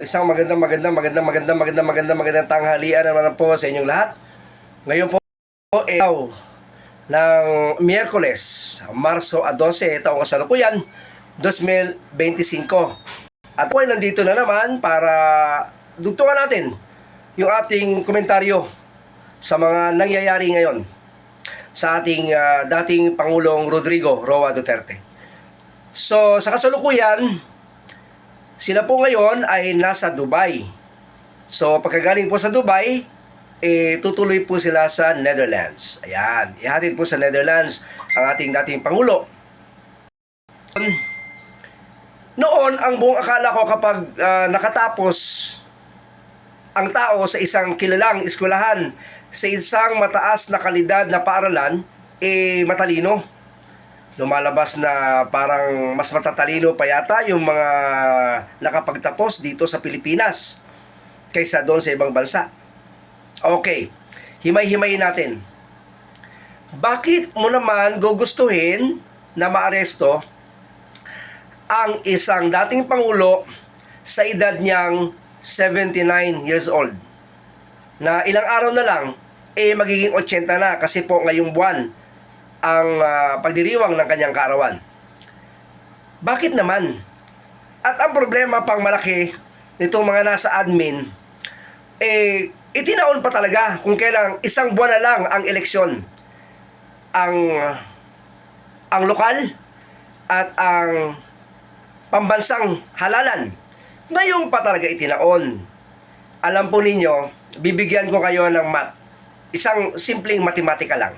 Isang magandang tanghalian naman po sa inyong lahat. Ngayon po ay araw ng Miyerkules, Marso 12, taong kasalukuyan, 2025. At po ay nandito na naman para dugtungan natin yung ating komentaryo sa mga nangyayari ngayon sa ating dating Pangulong Rodrigo Roa Duterte. So, sa kasalukuyan, sila po ngayon ay nasa Dubai. So, pagkagaling po sa Dubai, tutuloy po sila sa Netherlands. Ayan, ihatid po sa Netherlands ang ating dating Pangulo. Noon, ang buong akala ko kapag nakatapos ang tao sa isang kilalang eskwelahan, sa isang mataas na kalidad na paaralan, matalino. Lumalabas na parang mas matatalino pa yata yung mga nakapagtapos dito sa Pilipinas kaysa doon sa ibang bansa. Okay, himay-himayin natin. Bakit mo naman gugustuhin na maaresto ang isang dating Pangulo sa edad niyang 79 years old? Na ilang araw na lang, magiging 80 na kasi po ngayong buwan ang pagdiriwang ng kanyang kaarawan. Bakit naman? At ang problema pang malaki nitong mga nasa admin, itinaon pa talaga kung kailang isang buwan na lang ang eleksyon. Ang lokal at ang pambansang halalan. Ngayon pa talaga itinaon. Alam po ninyo, bibigyan ko kayo ng isang simpleng matematika lang.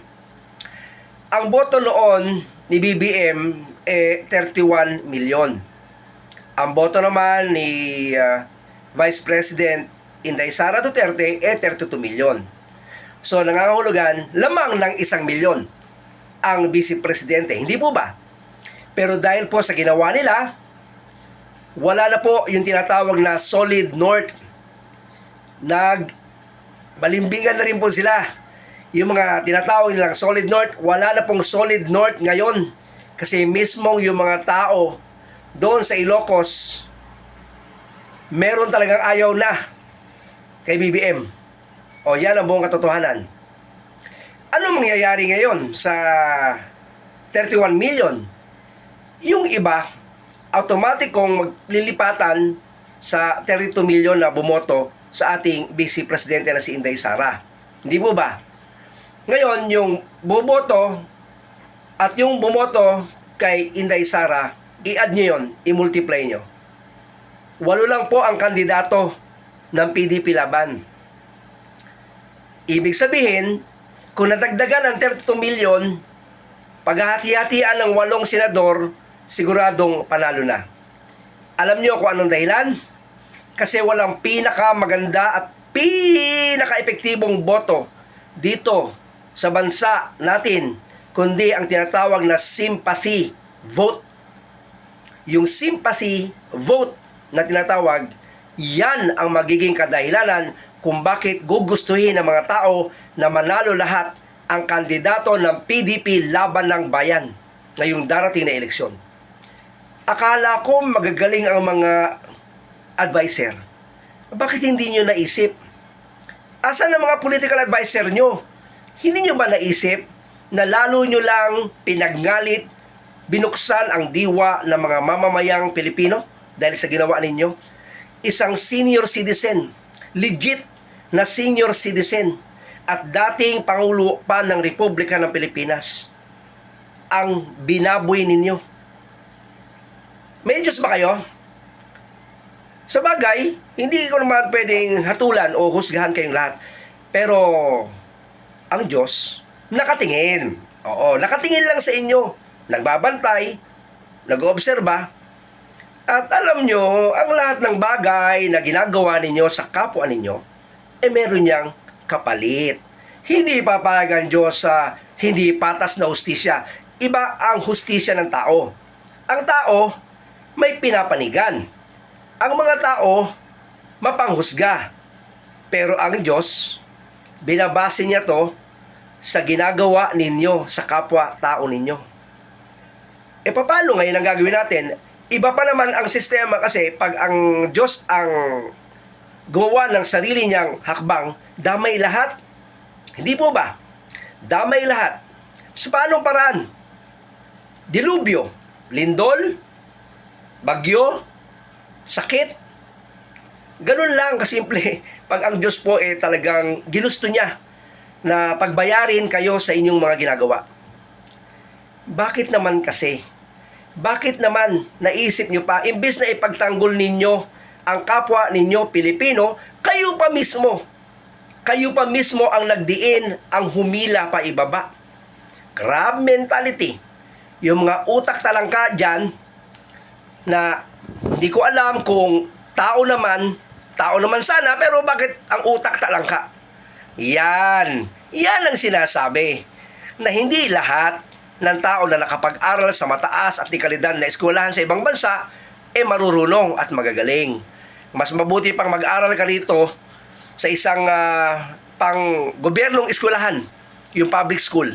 Ang boto noon ni BBM 31 million. Ang boto naman ni Vice President Inday Sara Duterte 32 million. So nangangahulugan lamang ng 1 milyon ang Vice Presidente. Hindi po ba? Pero dahil po sa ginawa nila, wala na po yung tinatawag na solid north. Balimbingan na rin po sila. Yung mga tinatawag nilang solid north, wala na pong solid north ngayon. Kasi mismong yung mga tao doon sa Ilocos, meron talagang ayaw na kay BBM. O yan ang buong katotohanan. Ano mangyayari ngayon sa 31 million? Yung iba, automatic kong maglilipatan sa 32 million na bumoto sa ating Vice Presidente na si Inday Sara. Hindi po ba? Ngayon, yung bumoto at yung bumoto kay Inday Sara, i-add nyo yun, i-multiply nyo. 8 lang po ang kandidato ng PDP laban. Ibig sabihin, kung nadagdagan ang 32 million, paghahati-hatian ng 8 senador, siguradong panalo na. Alam nyo kung anong dahilan? Kasi walang pinakamaganda at pinaka-epektibong boto dito sa bansa natin, kundi ang tinatawag na sympathy vote. Yung sympathy vote na tinatawag, yan ang magiging kadahilanan kung bakit gugustuhin ng mga tao na manalo lahat ang kandidato ng PDP laban ng bayan ngayong darating na eleksyon. Akala ko magagaling ang mga advisor. Bakit hindi nyo naisip? Asan ang mga political advisor nyo? Hindi nyo ba naisip na lalo nyo lang pinaggalit, binuksan ang diwa ng mga mamamayang Pilipino dahil sa ginawa ninyo? Isang senior citizen, legit na senior citizen at dating Pangulo pa ng Republika ng Pilipinas ang binaboy ninyo. May Diyos ba kayo? Sa bagay, hindi ko naman pwedeng hatulan o husgahan kayong lahat. Pero ang Diyos, nakatingin. Oo, nakatingin lang sa inyo. Nagbabantay, nag-oobserba. At alam nyo, ang lahat ng bagay na ginagawa ninyo sa kapwa ninyo, meron niyang kapalit. Hindi papayag ang Diyos sa hindi patas na hustisya. Iba ang hustisya ng tao. Ang tao, may pinapanigan. Ang mga tao, mapanghusga. Pero ang Diyos, binabase niya to sa ginagawa ninyo sa kapwa-tao ninyo. Paano ngayon ang gagawin natin? Iba pa naman ang sistema kasi pag ang Diyos ang gumawa ng sarili niyang hakbang, damay lahat. Hindi po ba? Damay lahat. Sa paanong paraan? Dilubyo, lindol, bagyo, sakit. Ganun lang kasimple. Pag ang Diyos po talagang ginusto niya na pagbayarin kayo sa inyong mga ginagawa. Bakit naman kasi? Bakit naman naisip nyo pa, imbis na ipagtanggol ninyo ang kapwa ninyo Pilipino, kayo pa mismo ang nagdiin, ang humila pa ibaba. Grab mentality. Yung mga utak talangka dyan, na hindi ko alam kung tao naman sana, pero bakit ang utak talangka? Yan ang sinasabi, na hindi lahat ng tao na nakapag-aral sa mataas at dekalidad na eskwelahan sa ibang bansa, marurunong at magagaling. Mas mabuti pang mag-aral ka rito sa isang pang-gobyernong eskwelahan, yung public school.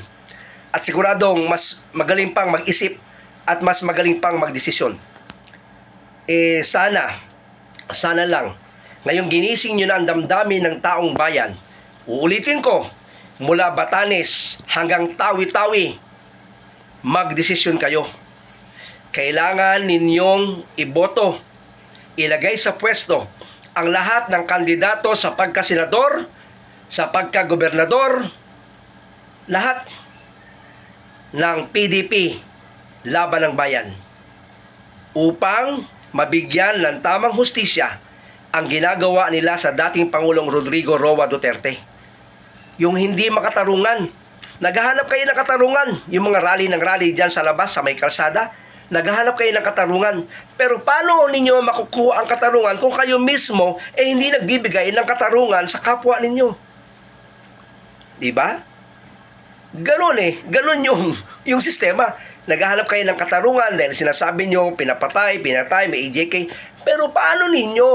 At siguradong mas magaling pang mag-isip at mas magaling pang magdesisyon. Sana lang, ngayong ginising nyo na ang damdamin ng taong bayan. Uulitin ko, mula Batanes hanggang Tawi-Tawi, magdesisyon kayo. Kailangan ninyong iboto, ilagay sa pwesto ang lahat ng kandidato sa pagkasenador, sa pagkagobernador, lahat ng PDP laban ng bayan, upang mabigyan ng tamang hustisya ang ginagawa nila sa dating Pangulong Rodrigo Roa Duterte. Yung hindi makatarungan. Naghahanap kayo ng katarungan. Yung mga rally dyan sa labas, sa may kalsada, naghahanap kayo ng katarungan. Pero paano ninyo makukuha ang katarungan kung kayo mismo hindi nagbibigay ng katarungan sa kapwa ninyo? Diba? Ganon yung sistema. Naghahanap kayo ng katarungan dahil sinasabi nyo, pinatay, may EJK. Pero paano ninyo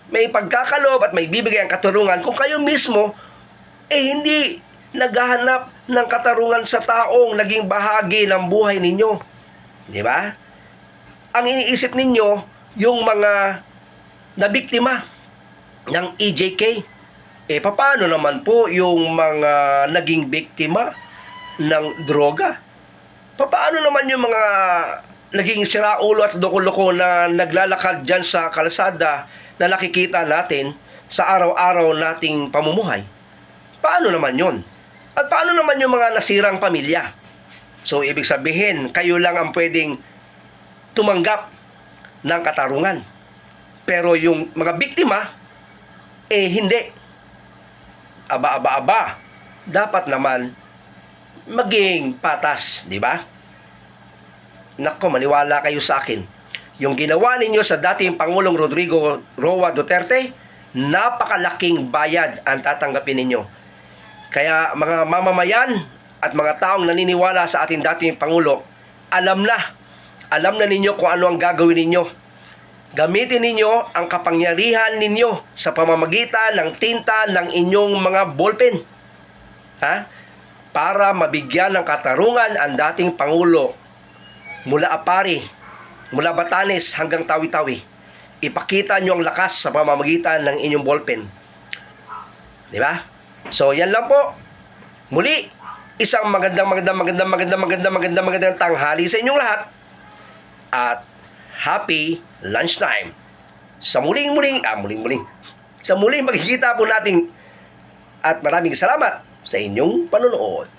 may pagkakalob at may bibigay ang katarungan kung kayo mismo hindi naghahanap ng katarungan sa taong naging bahagi ng buhay ninyo? Di ba? Ang iniisip ninyo, yung mga nabiktima ng EJK. Paano naman po yung mga naging biktima ng droga? Paano naman yung mga naging siraulo at loko-loko na naglalakad dyan sa kalsada na nakikita natin sa araw-araw nating pamumuhay? Paano naman yon? At paano naman yung mga nasirang pamilya? So, ibig sabihin, kayo lang ang pwedeng tumanggap ng katarungan. Pero yung mga biktima, hindi. Aba. Dapat naman maging patas, di ba? Nako, maniwala kayo sa akin. Yung ginawa ninyo sa dating Pangulong Rodrigo Roa Duterte, napakalaking bayad ang tatanggapin ninyo. Kaya mga mamamayan at mga taong naniniwala sa ating dating Pangulo, alam na ninyo kung ano ang gagawin ninyo. Gamitin ninyo ang kapangyarihan ninyo sa pamamagitan ng tinta ng inyong mga ballpen. Para mabigyan ng katarungan ang dating Pangulo mula Apari, mula Batanes hanggang Tawi-Tawi. Ipakita nyo ang lakas sa pamamagitan ng inyong ballpen. Di ba? So, yan lang po. Muli, isang magandang tanghali sa inyong lahat. At happy lunchtime. Sa muling magkikita po natin at maraming salamat sa inyong panonood.